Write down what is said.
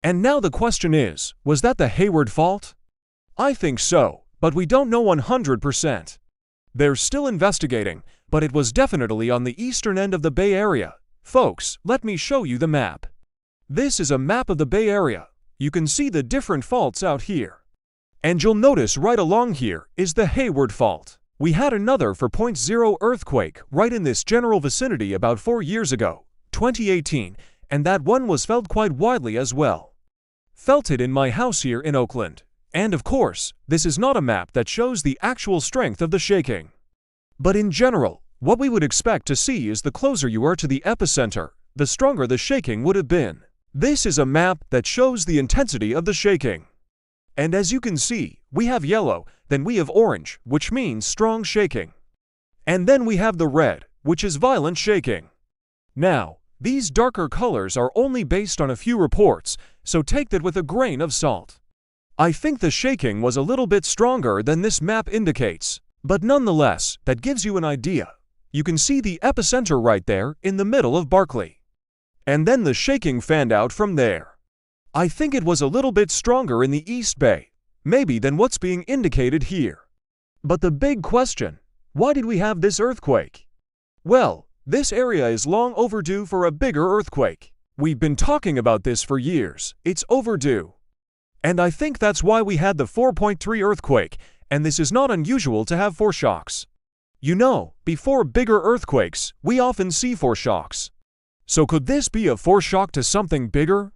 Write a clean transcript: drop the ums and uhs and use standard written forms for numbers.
And now the question is, was that the Hayward fault? I think so, but we don't know 100%. They're still investigating, but it was definitely on the eastern end of the Bay Area. Folks, let me show you the map. This is a map of the Bay Area. You can see the different faults out here. And you'll notice right along here is the Hayward fault. We had another 4.0 earthquake right in this general vicinity about 4 years ago, 2018, and that one was felt quite widely as well. Felt it in my house here in Oakland. And of course, this is not a map that shows the actual strength of the shaking. But in general, what we would expect to see is the closer you are to the epicenter, the stronger the shaking would have been. This is a map that shows the intensity of the shaking. And as you can see, we have yellow, then we have orange, which means strong shaking. And then we have the red, which is violent shaking. Now, these darker colors are only based on a few reports, so take that with a grain of salt. I think the shaking was a little bit stronger than this map indicates, but nonetheless, that gives you an idea. You can see the epicenter right there in the middle of Berkeley. And then the shaking fanned out from there. I think it was a little bit stronger in the East Bay, maybe than what's being indicated here. But the big question, why did we have this earthquake? Well, this area is long overdue for a bigger earthquake. We've been talking about this for years. It's overdue. And I think that's why we had the 4.3 earthquake, and this is not unusual to have foreshocks. You know, before bigger earthquakes, we often see foreshocks. So could this be a foreshock to something bigger?